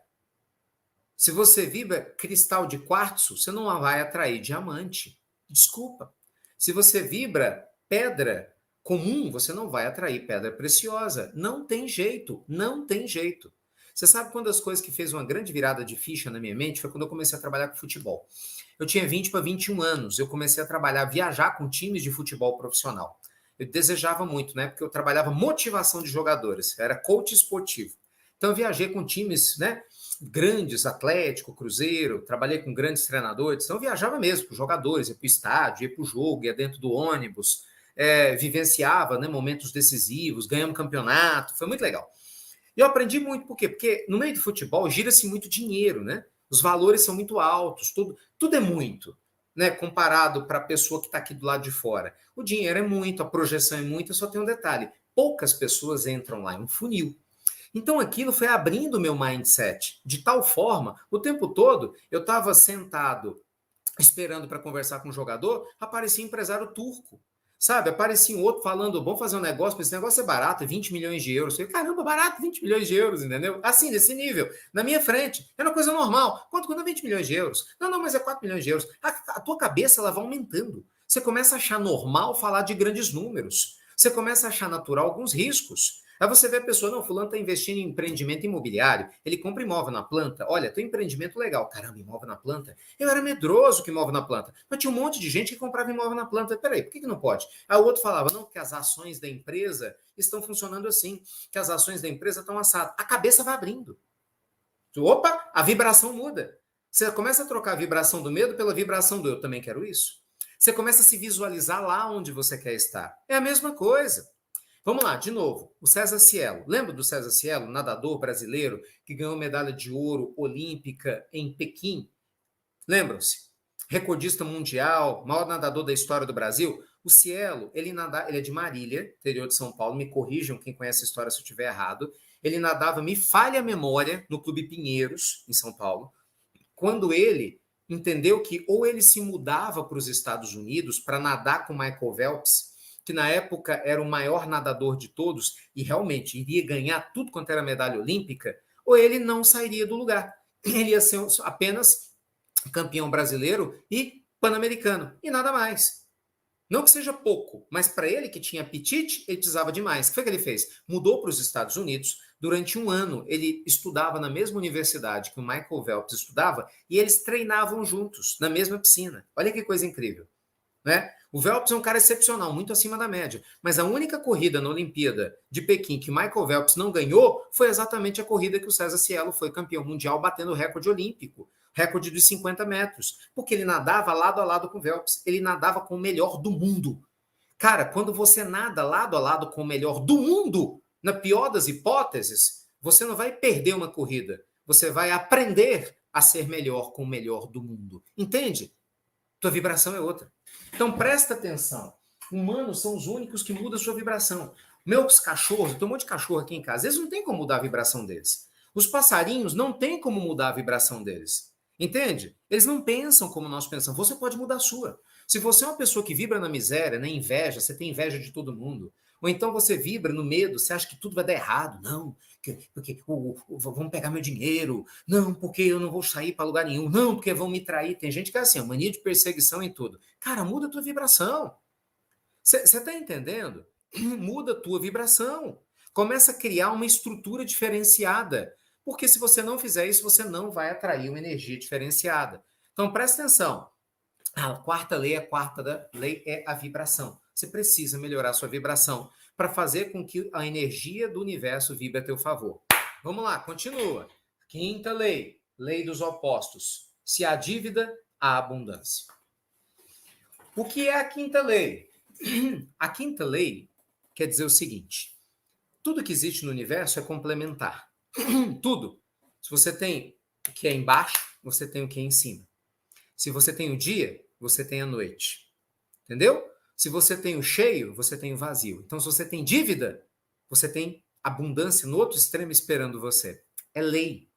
cristal de quartzo, você não vai atrair diamante. Desculpa. Se você vibra pedra comum, você não vai atrair pedra preciosa. Não tem jeito, não tem jeito. Você sabe quando as coisas que fez uma grande virada de ficha na minha mente foi quando eu comecei a trabalhar com futebol. Eu tinha 20 para 21 anos, eu comecei a trabalhar, viajar com times de futebol profissional. Eu desejava muito, né? Porque eu trabalhava motivação de jogadores, era coach esportivo. Então eu viajei com times, né? Grandes, Atlético, Cruzeiro, trabalhei com grandes treinadores, então eu viajava mesmo com jogadores, ia para o estádio, ia para o jogo, ia dentro do ônibus, vivenciava, né, momentos decisivos, ganhamos campeonato, foi muito legal. E eu aprendi muito, por quê? Porque no meio do futebol gira-se muito dinheiro, né? Os valores são muito altos, tudo é muito. né, comparado para a pessoa que está aqui do lado de fora. O dinheiro é muito, a projeção é muita, só tem um detalhe. Poucas pessoas entram lá, é um funil. Então aquilo foi abrindo o meu mindset, de tal forma, o tempo todo eu estava sentado esperando para conversar com o jogador, aparecia um empresário turco. Sabe, aparecia um outro falando, vamos fazer um negócio, esse negócio é barato, é 20 milhões de euros. Eu falei, caramba, barato, 20 milhões de euros, entendeu? Assim, nesse nível, na minha frente. É uma coisa normal. Quanto custa 20 milhões de euros? Não, não, mas é 4 milhões de euros. A tua cabeça, ela vai aumentando. Você começa a achar normal falar de grandes números. Você começa a achar natural alguns riscos. Aí você vê a pessoa, não, fulano está investindo em empreendimento imobiliário, ele compra imóvel na planta, olha, tem empreendimento legal, caramba, imóvel na planta? Eu era medroso que imóvel na planta, mas tinha um monte de gente que comprava imóvel na planta. Peraí, por que não pode? Aí o outro falava, não, porque as ações da empresa estão funcionando assim, que as ações da empresa estão assadas. A cabeça vai abrindo. Opa, a vibração muda. Você começa a trocar a vibração do medo pela vibração do eu também quero isso. Você começa a se visualizar lá onde você quer estar. É a mesma coisa. Vamos lá, de novo, o César Cielo. Lembra do César Cielo, nadador brasileiro que ganhou medalha de ouro olímpica em Pequim? Lembram-se? Recordista mundial, maior nadador da história do Brasil. O Cielo, ele é de Marília, interior de São Paulo. Me corrijam quem conhece a história se eu estiver errado. Ele nadava, me falha a memória, no Clube Pinheiros, em São Paulo, quando ele entendeu que ou ele se mudava para os Estados Unidos para nadar com Michael Phelps, que na época era o maior nadador de todos e realmente iria ganhar tudo quanto era medalha olímpica, ou ele não sairia do lugar. Ele ia ser apenas campeão brasileiro e pan-americano, e nada mais. Não que seja pouco, mas para ele que tinha apetite, ele precisava de mais. O que foi que ele fez? Mudou para os Estados Unidos. Durante um ano, ele estudava na mesma universidade que o Michael Phelps estudava e eles treinavam juntos, na mesma piscina. Olha que coisa incrível. Né? O Phelps é um cara excepcional, muito acima da média. Mas a única corrida na Olimpíada de Pequim que Michael Phelps não ganhou foi exatamente a corrida que o César Cielo foi campeão mundial, batendo o recorde olímpico. Recorde dos 50 metros. Porque ele nadava lado a lado com o Phelps. Ele nadava com o melhor do mundo. Cara, quando você nada lado a lado com o melhor do mundo, na pior das hipóteses, você não vai perder uma corrida. Você vai aprender a ser melhor com o melhor do mundo. Entende? Tua vibração é outra. Então presta atenção. Humanos são os únicos que mudam a sua vibração. Meus cachorros, eu tenho um monte de cachorro aqui em casa, eles não têm como mudar a vibração deles. Os passarinhos não têm como mudar a vibração deles. Entende? Eles não pensam como nós pensamos. Você pode mudar a sua. Se você é uma pessoa que vibra na miséria, na inveja, você tem inveja de todo mundo, ou então você vibra no medo, você acha que tudo vai dar errado. Não, porque vão pegar meu dinheiro. Não, porque eu não vou sair para lugar nenhum. Não, porque vão me trair. Tem gente que é assim, mania de perseguição em tudo. Cara, muda a tua vibração. Você está entendendo? Muda a tua vibração. Começa a criar uma estrutura diferenciada. Porque se você não fizer isso, você não vai atrair uma energia diferenciada. Então, presta atenção. A quarta lei, lei é a vibração. Você precisa melhorar a sua vibração para fazer com que a energia do universo vibre a teu favor. Vamos lá, continua. Quinta lei, lei dos opostos. Se há dívida, há abundância. O que é a quinta lei? A quinta lei quer dizer o seguinte: tudo que existe no universo é complementar. Tudo. Se você tem o que é embaixo, você tem o que é em cima. Se você tem o dia, você tem a noite. Entendeu? Se você tem o cheio, você tem o vazio. Então, se você tem dívida, você tem abundância no outro extremo esperando você. É lei.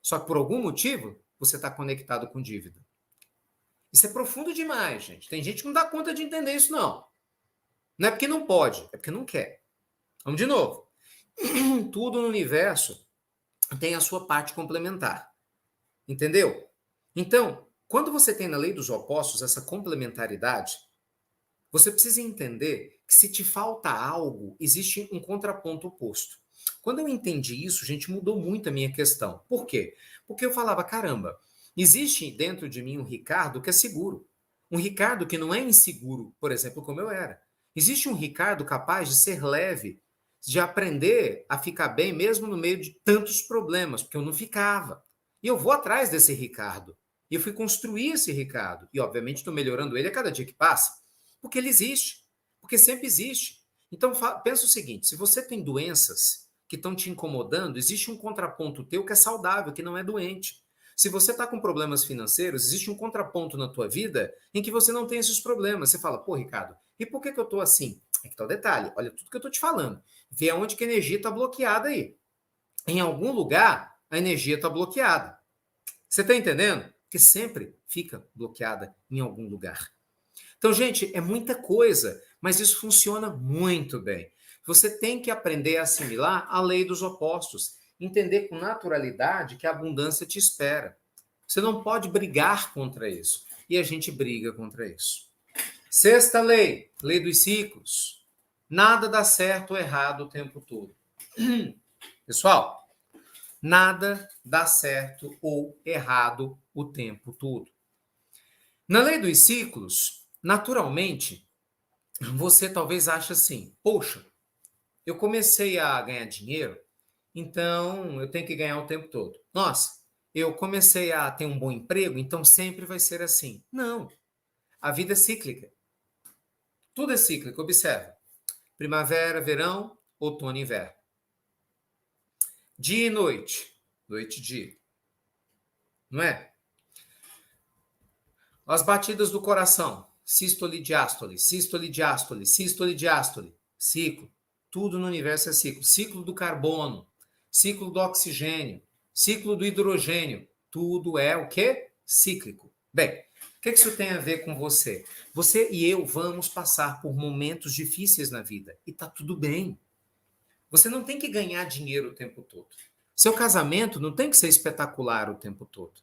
Só que por algum motivo, você está conectado com dívida. Isso é profundo demais, gente. Tem gente que não dá conta de entender isso, não. Não é porque não pode, é porque não quer. Vamos de novo. Tudo no universo tem a sua parte complementar. Entendeu? Então, quando você tem na lei dos opostos essa complementaridade, você precisa entender que se te falta algo, existe um contraponto oposto. Quando eu entendi isso, gente, mudou muito a minha questão. Por quê? Porque eu falava, caramba, existe dentro de mim um Ricardo que é seguro. Um Ricardo que não é inseguro, por exemplo, como eu era. Existe um Ricardo capaz de ser leve, de aprender a ficar bem mesmo no meio de tantos problemas, porque eu não ficava. E eu vou atrás desse Ricardo. E eu fui construir esse Ricardo. E, obviamente, estou melhorando ele a cada dia que passa. Porque ele existe. Porque sempre existe. Então, pensa o seguinte, se você tem doenças que estão te incomodando, existe um contraponto teu que é saudável, que não é doente. Se você está com problemas financeiros, existe um contraponto na tua vida em que você não tem esses problemas. Você fala, pô, Ricardo, e por que eu estou assim? É que tá o detalhe, olha tudo que eu estou te falando. Vê aonde que a energia está bloqueada aí. Em algum lugar, a energia está bloqueada. Você está entendendo? Porque sempre fica bloqueada em algum lugar. Então, gente, é muita coisa, mas isso funciona muito bem. Você tem que aprender a assimilar a lei dos opostos, entender com naturalidade que a abundância te espera. Você não pode brigar contra isso. E a gente briga contra isso. Sexta lei, lei dos ciclos. Nada dá certo ou errado o tempo todo. Pessoal, nada dá certo ou errado o tempo todo. Na lei dos ciclos, naturalmente, você talvez ache assim, poxa, eu comecei a ganhar dinheiro, então eu tenho que ganhar o tempo todo. Nossa, eu comecei a ter um bom emprego, então sempre vai ser assim. Não, a vida é cíclica. Tudo é cíclico, observa. Primavera, verão, outono e inverno. Dia e noite, noite e dia. Não é? As batidas do coração, sístole, diástole, sístole, diástole, sístole, diástole, ciclo. Tudo no universo é ciclo. Ciclo do carbono, ciclo do oxigênio, ciclo do hidrogênio. Tudo é o quê? Cíclico. Bem, o que isso tem a ver com você? Você e eu vamos passar por momentos difíceis na vida. E tá tudo bem. Você não tem que ganhar dinheiro o tempo todo. Seu casamento não tem que ser espetacular o tempo todo.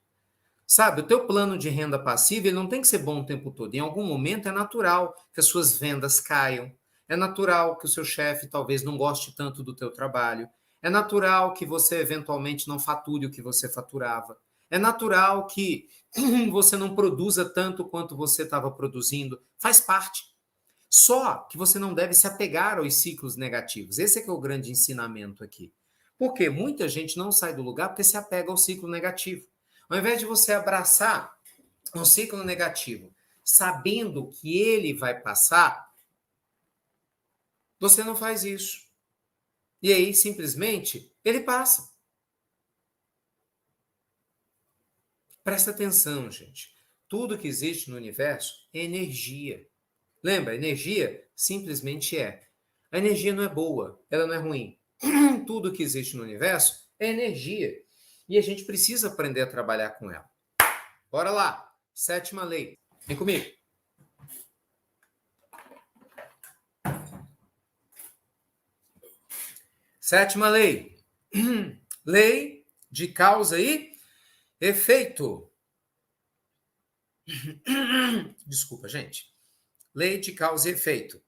Sabe, o teu plano de renda passiva ele não tem que ser bom o tempo todo. Em algum momento é natural que as suas vendas caiam. É natural que o seu chefe talvez não goste tanto do teu trabalho. É natural que você eventualmente não fature o que você faturava. É natural que você não produza tanto quanto você estava produzindo. Faz parte. Só que você não deve se apegar aos ciclos negativos. Esse é que é o grande ensinamento aqui. Porque muita gente não sai do lugar porque se apega ao ciclo negativo. Ao invés de você abraçar um ciclo negativo, sabendo que ele vai passar, você não faz isso. E aí, simplesmente, ele passa. Presta atenção, gente. Tudo que existe no universo é energia. Lembra, energia simplesmente é. A energia não é boa, ela não é ruim. Tudo que existe no universo é energia. E a gente precisa aprender a trabalhar com ela. Bora lá. Sétima lei. Vem comigo. Sétima lei. Lei de causa e efeito. Desculpa, gente. Lei de causa e efeito. O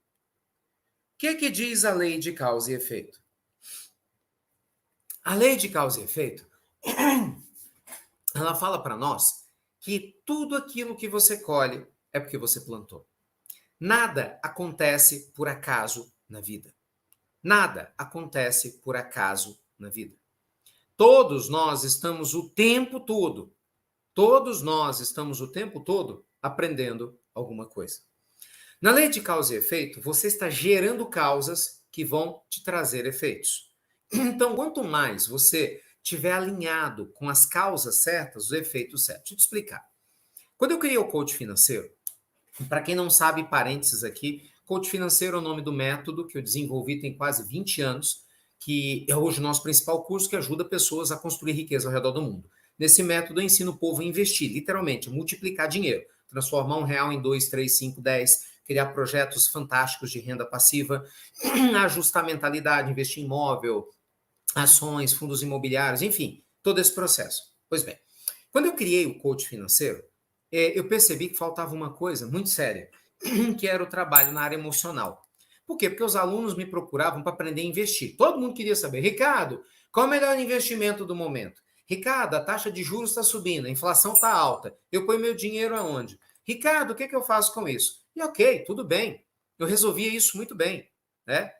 que diz a lei de causa e efeito? A lei de causa e efeito, ela fala para nós que tudo aquilo que você colhe é porque você plantou. Nada acontece por acaso na vida. Nada acontece por acaso na vida. Todos nós estamos o tempo todo, aprendendo alguma coisa. Na lei de causa e efeito, você está gerando causas que vão te trazer efeitos. Então, quanto mais você estiver alinhado com as causas certas, os efeitos certos. Deixa eu te explicar. Quando eu criei o coach financeiro, para quem não sabe, parênteses aqui, coach financeiro é o nome do método que eu desenvolvi tem quase 20 anos, que é hoje o nosso principal curso que ajuda pessoas a construir riqueza ao redor do mundo. Nesse método eu ensino o povo a investir, literalmente, multiplicar dinheiro, transformar R$ 1 em 2, 3, 5, 10, criar projetos fantásticos de renda passiva, ajustar a mentalidade, investir em imóvel, ações, fundos imobiliários, enfim, todo esse processo. Pois bem, quando eu criei o coach financeiro, eu percebi que faltava uma coisa muito séria, que era o trabalho na área emocional. Por quê? Porque os alunos me procuravam para aprender a investir. Todo mundo queria saber, Ricardo, qual é o melhor investimento do momento? Ricardo, a taxa de juros está subindo, a inflação está alta, eu ponho meu dinheiro aonde? Ricardo, o que eu faço com isso? E ok, tudo bem, eu resolvia isso muito bem, né?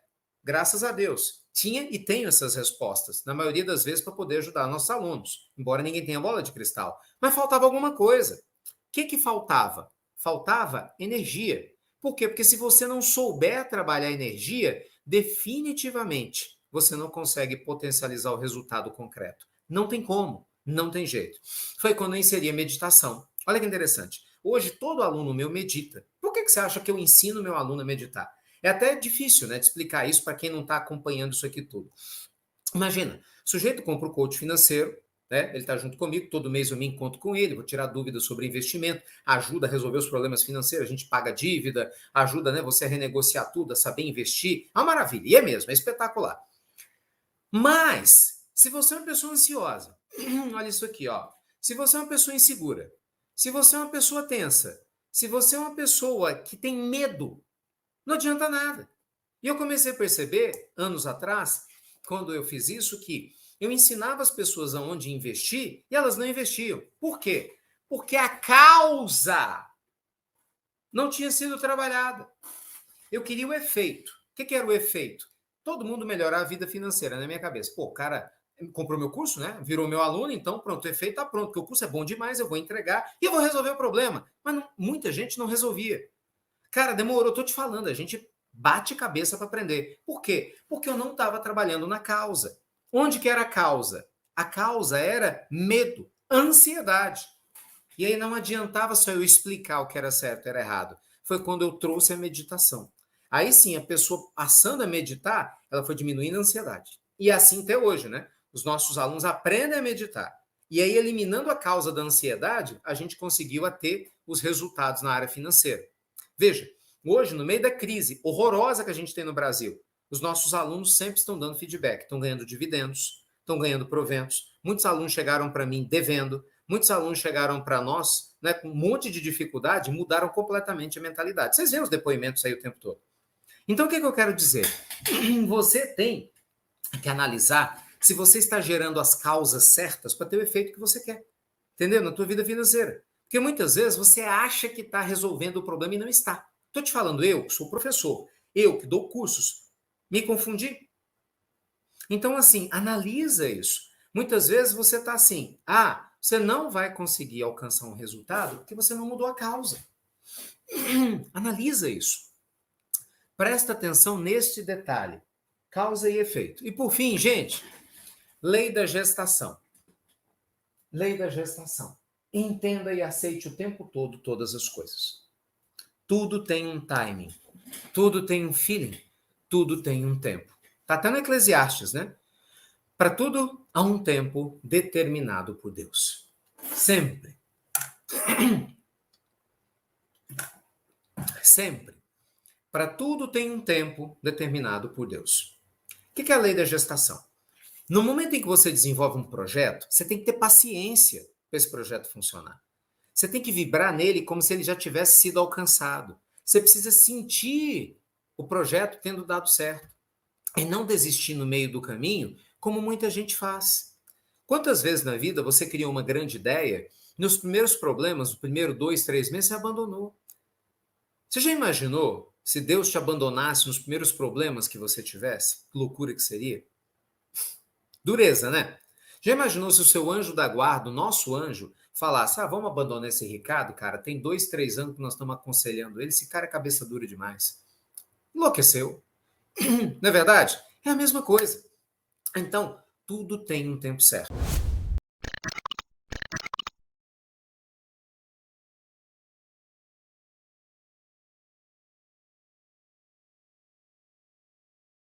Graças a Deus. Tinha e tenho essas respostas, na maioria das vezes, para poder ajudar nossos alunos, embora ninguém tenha bola de cristal. Mas faltava alguma coisa. O que faltava? Faltava energia. Por quê? Porque se você não souber trabalhar energia, definitivamente você não consegue potencializar o resultado concreto. Não tem como. Não tem jeito. Foi quando eu inseri a meditação. Olha que interessante. Hoje todo aluno meu medita. Por que você acha que eu ensino meu aluno a meditar? É até difícil, né, de explicar isso para quem não está acompanhando isso aqui tudo. Imagina, o sujeito compra o coach financeiro, né? Ele está junto comigo, todo mês eu me encontro com ele, vou tirar dúvidas sobre investimento, ajuda a resolver os problemas financeiros, a gente paga dívida, ajuda, né, você a renegociar tudo, a saber investir. É uma maravilha, e é mesmo, é espetacular. Mas, se você é uma pessoa ansiosa, olha isso aqui, ó. Se você é uma pessoa insegura, se você é uma pessoa tensa, se você é uma pessoa que tem medo, não adianta nada. E eu comecei a perceber, anos atrás, quando eu fiz isso, que eu ensinava as pessoas aonde investir e elas não investiam. Por quê? Porque a causa não tinha sido trabalhada. Eu queria o efeito. O que era o efeito? Todo mundo melhorar a vida financeira na minha cabeça. Pô, o cara comprou meu curso, né? Virou meu aluno, então pronto, o efeito está pronto, porque o curso é bom demais, eu vou entregar e eu vou resolver o problema. Mas não, muita gente não resolvia. Cara, demorou, tô te falando, a gente bate cabeça para aprender. Por quê? Porque eu não estava trabalhando na causa. Onde que era a causa? A causa era medo, ansiedade. E aí não adiantava só eu explicar o que era certo e era errado. Foi quando eu trouxe a meditação. Aí sim, a pessoa passando a meditar, ela foi diminuindo a ansiedade. E assim até hoje, né? Os nossos alunos aprendem a meditar. E aí, eliminando a causa da ansiedade, a gente conseguiu a ter os resultados na área financeira. Veja, hoje, no meio da crise horrorosa que a gente tem no Brasil, os nossos alunos sempre estão dando feedback, estão ganhando dividendos, estão ganhando proventos. Muitos alunos chegaram para mim devendo, muitos alunos chegaram para nós, né, com um monte de dificuldade, mudaram completamente a mentalidade. Vocês veem os depoimentos aí o tempo todo. Então, o que eu quero dizer? Você tem que analisar se você está gerando as causas certas para ter o efeito que você quer. Entendeu? Na tua vida financeira. Porque muitas vezes você acha que está resolvendo o problema e não está. Estou te falando, eu que sou professor, eu que dou cursos, me confundi? Então, assim, analisa isso. Muitas vezes você está assim, você não vai conseguir alcançar um resultado porque você não mudou a causa. Analisa isso. Presta atenção neste detalhe. Causa e efeito. E por fim, gente, lei da gestação. Lei da gestação. Entenda e aceite o tempo todo todas as coisas. Tudo tem um timing. Tudo tem um feeling. Tudo tem um tempo. Está até no Eclesiastes, né? Para tudo há um tempo determinado por Deus. Sempre. Sempre. Para tudo tem um tempo determinado por Deus. O que é a lei da gestação? No momento em que você desenvolve um projeto, você tem que ter paciência para esse projeto funcionar. Você tem que vibrar nele como se ele já tivesse sido alcançado. Você precisa sentir o projeto tendo dado certo. E não desistir no meio do caminho, como muita gente faz. Quantas vezes na vida você criou uma grande ideia, nos primeiros problemas, no primeiro 2, 3 meses, você abandonou? Você já imaginou se Deus te abandonasse nos primeiros problemas que você tivesse? Que loucura que seria? Dureza, né? Já imaginou se o seu anjo da guarda, o nosso anjo, falasse, vamos abandonar esse Ricardo, cara, tem 2, 3 anos que nós estamos aconselhando ele, esse cara é cabeça dura demais. Enlouqueceu. Não é verdade? É a mesma coisa. Então, tudo tem um tempo certo.